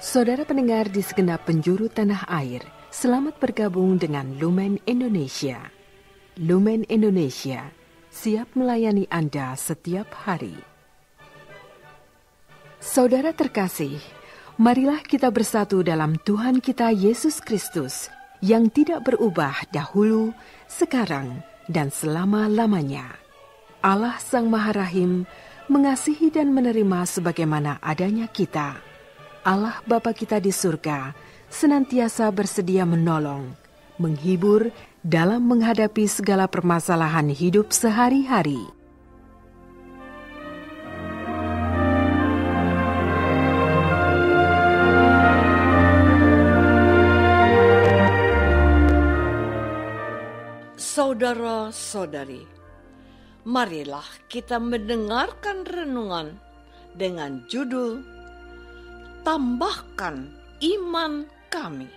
Saudara pendengar di segenap penjuru tanah air, selamat bergabung dengan Lumen Indonesia. Lumen Indonesia siap melayani Anda setiap hari. Saudara terkasih, marilah kita bersatu dalam Tuhan kita Yesus Kristus yang tidak berubah dahulu, sekarang, dan selama-lamanya. Allah Sang Maha Rahim mengasihi dan menerima sebagaimana adanya kita. Allah Bapa kita di surga senantiasa bersedia menolong, menghibur dalam menghadapi segala permasalahan hidup sehari-hari. Saudara-saudari, marilah kita mendengarkan renungan dengan judul Tambahkan Iman Kami.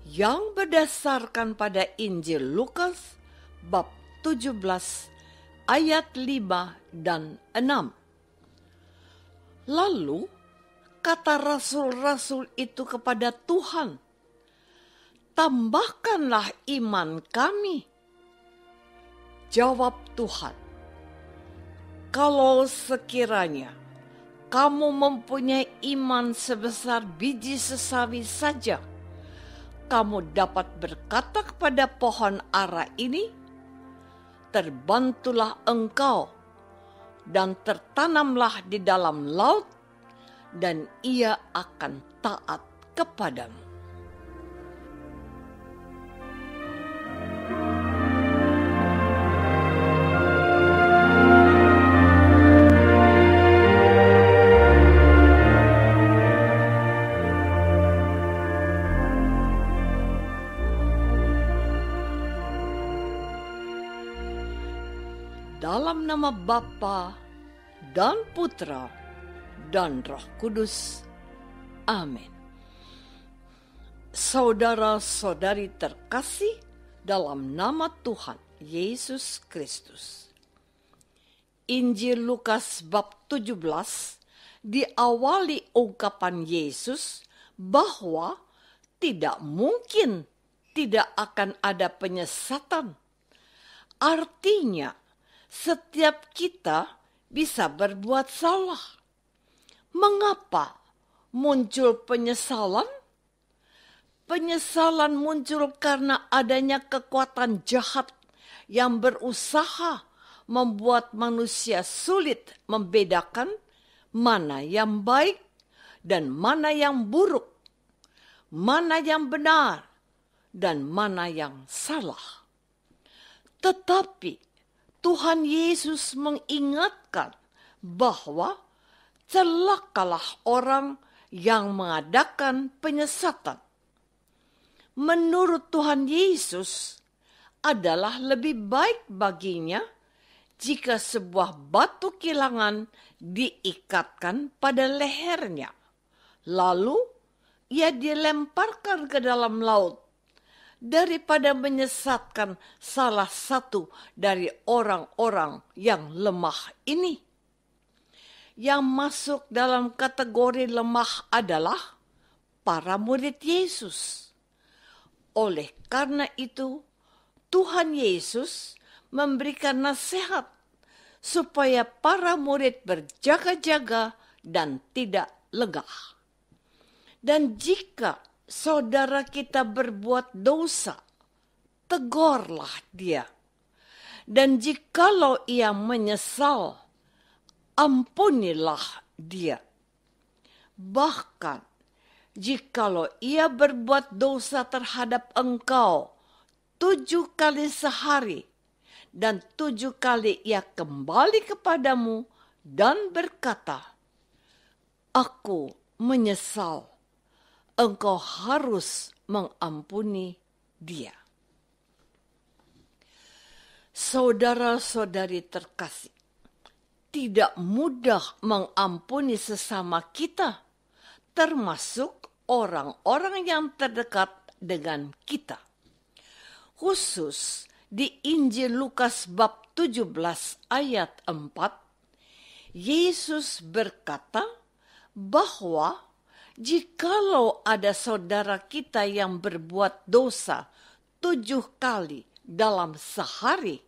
Yang berdasarkan pada Injil Lukas bab 17 ayat 5 dan 6. Lalu kata rasul-rasul itu kepada Tuhan, "Tambahkanlah iman kami." Jawab Tuhan, "Kalau sekiranya kamu mempunyai iman sebesar biji sesawi saja, kamu dapat berkata kepada pohon ara ini, terbantulah engkau dan tertanamlah di dalam laut, dan ia akan taat kepadamu." Dalam nama Bapa dan Putra dan Roh Kudus. Amin. Saudara-saudari terkasih dalam nama Tuhan Yesus Kristus. Injil Lukas bab 17 diawali ungkapan Yesus bahwa tidak mungkin tidak akan ada penyesatan. Artinya, setiap kita bisa berbuat salah. Mengapa muncul penyesalan? Penyesalan muncul karena adanya kekuatan jahat yang berusaha membuat manusia sulit membedakan mana yang baik dan mana yang buruk, mana yang benar dan mana yang salah. Tetapi Tuhan Yesus mengingatkan bahwa celakalah orang yang mengadakan penyesatan. Menurut Tuhan Yesus, adalah lebih baik baginya jika sebuah batu kilangan diikatkan pada lehernya, lalu ia dilemparkan ke dalam laut, daripada menyesatkan salah satu dari orang-orang yang lemah ini. Yang masuk dalam kategori lemah adalah para murid Yesus. Oleh karena itu, Tuhan Yesus memberikan nasihat supaya para murid berjaga-jaga dan tidak lengah. Dan jika saudara kita berbuat dosa, tegurlah dia. Dan jikalau ia menyesal, ampunilah dia. Bahkan, jikalau ia berbuat dosa terhadap engkau 7 kali sehari, dan 7 kali ia kembali kepadamu dan berkata, "Aku menyesal," engkau harus mengampuni dia. Saudara-saudari terkasih, tidak mudah mengampuni sesama kita, termasuk orang-orang yang terdekat dengan kita. Khusus di Injil Lukas bab 17 ayat 4, Yesus berkata bahwa jikalau ada saudara kita yang berbuat dosa 7 kali dalam sehari,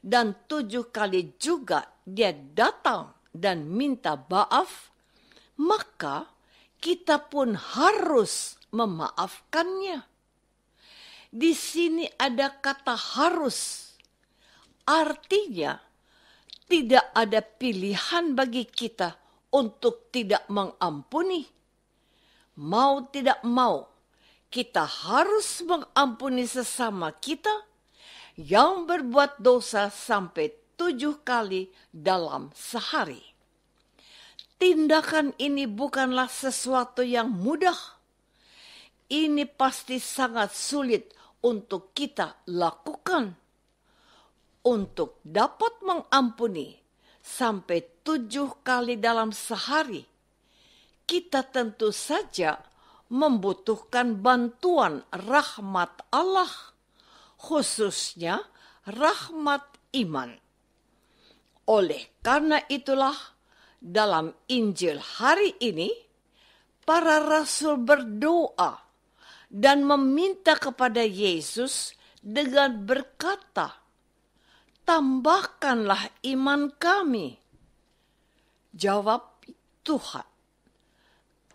dan 7 kali juga dia datang dan minta maaf, maka kita pun harus memaafkannya. Di sini ada kata harus. Artinya, tidak ada pilihan bagi kita untuk tidak mengampuni. Mau tidak mau, kita harus mengampuni sesama kita yang berbuat dosa sampai 7 kali dalam sehari. Tindakan ini bukanlah sesuatu yang mudah. Ini pasti sangat sulit untuk kita lakukan. Untuk dapat mengampuni sampai 7 kali dalam sehari, kita tentu saja membutuhkan bantuan rahmat Allah, khususnya rahmat iman. Oleh karena itulah, dalam Injil hari ini, para rasul berdoa dan meminta kepada Yesus dengan berkata, "Tambahkanlah iman kami." Jawab Tuhan,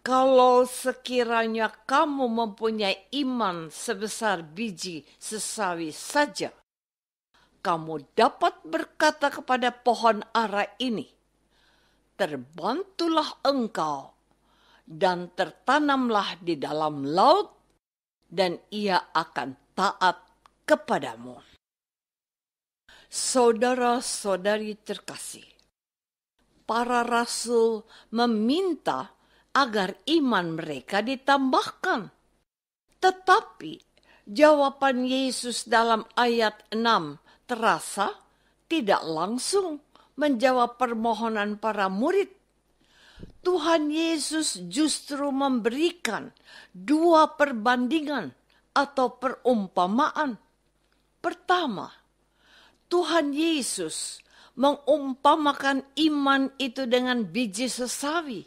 "Kalau sekiranya kamu mempunyai iman sebesar biji sesawi saja, kamu dapat berkata kepada pohon ara ini, 'Terbantulah engkau dan tertanamlah di dalam laut,' dan ia akan taat kepadamu." Saudara-saudari terkasih, para rasul meminta agar iman mereka ditambahkan. Tetapi jawaban Yesus dalam ayat 6 terasa tidak langsung menjawab permohonan para murid. Tuhan Yesus justru memberikan 2 perbandingan atau perumpamaan. Pertama, Tuhan Yesus mengumpamakan iman itu dengan biji sesawi.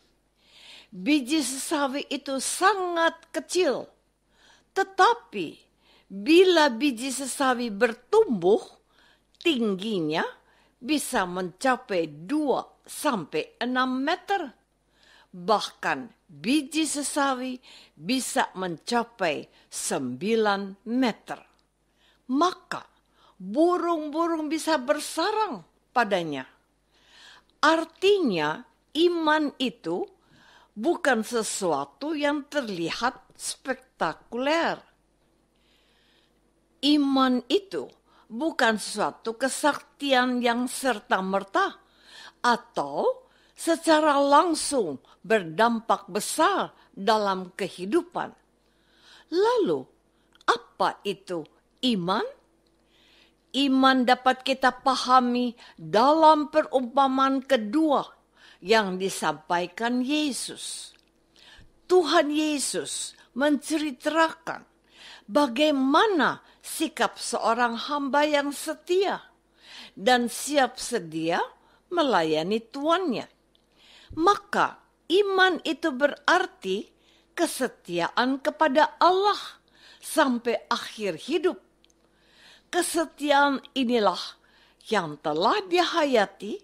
Biji sesawi itu sangat kecil. Tetapi bila biji sesawi bertumbuh, tingginya bisa mencapai 2-6 meter. Bahkan biji sesawi bisa mencapai 9 meter. Maka burung-burung bisa bersarang padanya. Artinya, iman itu bukan sesuatu yang terlihat spektakuler. Iman itu bukan suatu kesaktian yang serta-merta atau secara langsung berdampak besar dalam kehidupan. Lalu, apa itu iman? Iman dapat kita pahami dalam perumpamaan kedua yang disampaikan Yesus. Tuhan Yesus menceritakan bagaimana sikap seorang hamba yang setia dan siap sedia melayani tuannya. Maka iman itu berarti kesetiaan kepada Allah sampai akhir hidup. Kesetiaan inilah yang telah dihayati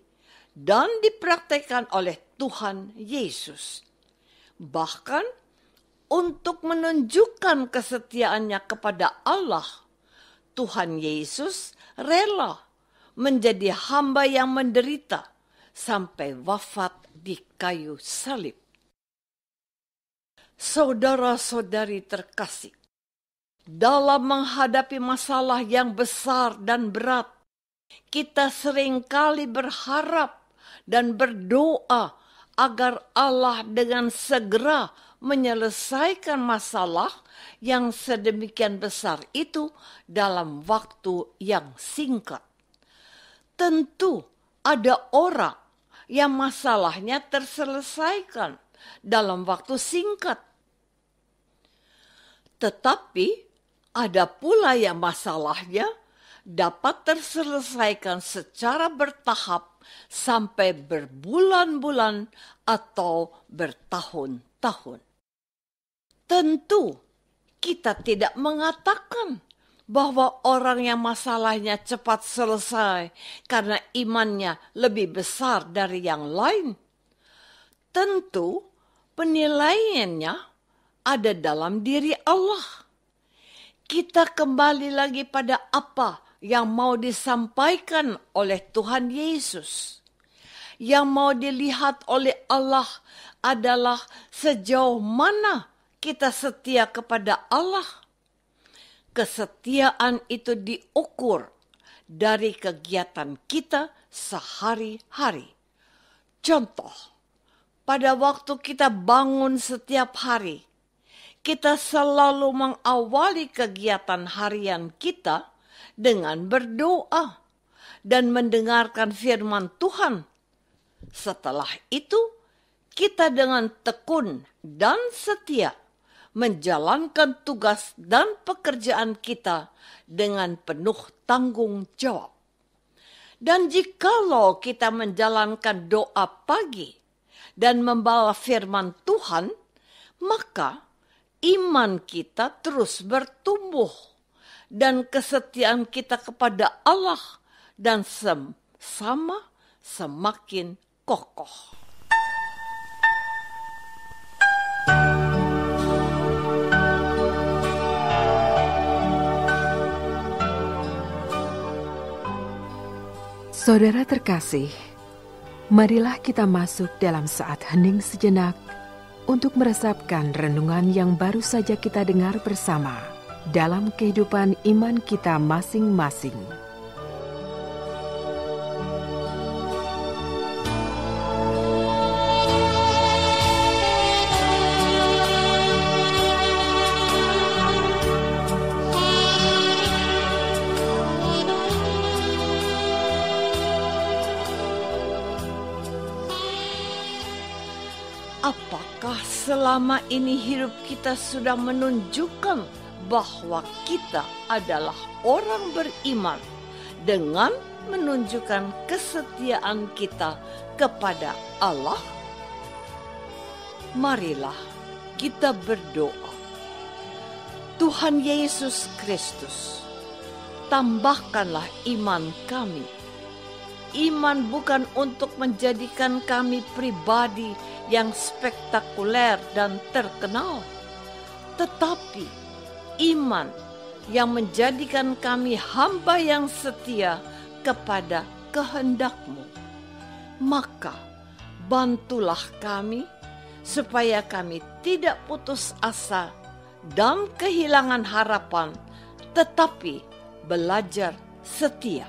dan dipraktikkan oleh Tuhan Yesus. Bahkan untuk menunjukkan kesetiaannya kepada Allah, Tuhan Yesus rela menjadi hamba yang menderita sampai wafat di kayu salib. Saudara-saudari terkasih, dalam menghadapi masalah yang besar dan berat, kita seringkali berharap dan berdoa agar Allah dengan segera menyelesaikan masalah yang sedemikian besar itu dalam waktu yang singkat. Tentu ada orang yang masalahnya terselesaikan dalam waktu singkat. Tetapi ada pula yang masalahnya dapat terselesaikan secara bertahap sampai berbulan-bulan atau bertahun-tahun. Tentu kita tidak mengatakan bahwa orang yang masalahnya cepat selesai karena imannya lebih besar dari yang lain. Tentu penilaiannya ada dalam diri Allah. Kita kembali lagi pada apa yang mau disampaikan oleh Tuhan Yesus. Yang mau dilihat oleh Allah adalah sejauh mana kita setia kepada Allah. Kesetiaan itu diukur dari kegiatan kita sehari-hari. Contoh, pada waktu kita bangun setiap hari, kita selalu mengawali kegiatan harian kita dengan berdoa dan mendengarkan firman Tuhan. Setelah itu, kita dengan tekun dan setia menjalankan tugas dan pekerjaan kita dengan penuh tanggung jawab. Dan jikalau kita menjalankan doa pagi dan membawa firman Tuhan, maka iman kita terus bertumbuh dan kesetiaan kita kepada Allah dan sama semakin kokoh. Saudara terkasih, marilah kita masuk dalam saat hening sejenak untuk meresapkan renungan yang baru saja kita dengar bersama dalam kehidupan iman kita masing-masing. Apakah selama ini hidup kita sudah menunjukkan bahwa kita adalah orang beriman dengan menunjukkan kesetiaan kita kepada Allah? Marilah kita berdoa. Tuhan Yesus Kristus, tambahkanlah iman kami. Iman bukan untuk menjadikan kami pribadi yang spektakuler dan terkenal, tetapi iman yang menjadikan kami hamba yang setia kepada kehendak-Mu. Maka bantulah kami supaya kami tidak putus asa dan kehilangan harapan, tetapi belajar setia.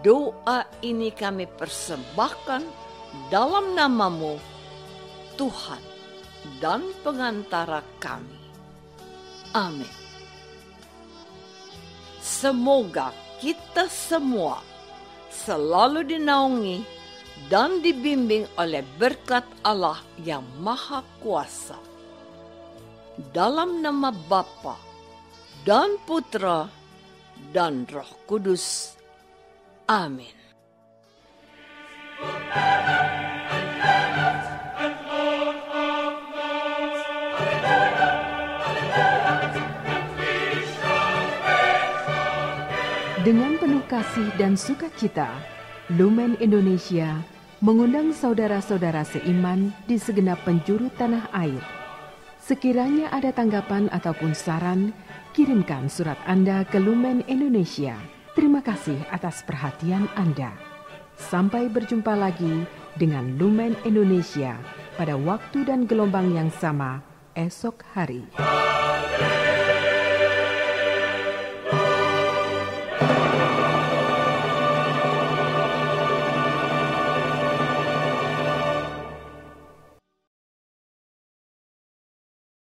Doa ini kami persembahkan dalam nama-Mu, Tuhan dan pengantara kami. Amin. Semoga kita semua selalu dinaungi dan dibimbing oleh berkat Allah yang Maha Kuasa. Dalam nama Bapa dan Putra dan Roh Kudus. Amin. Dengan penuh kasih dan sukacita, Lumen Indonesia mengundang saudara-saudara seiman di segenap penjuru tanah air. Sekiranya ada tanggapan ataupun saran, kirimkan surat Anda ke Lumen Indonesia. Terima kasih atas perhatian Anda. Sampai berjumpa lagi dengan Lumen Indonesia pada waktu dan gelombang yang sama esok hari.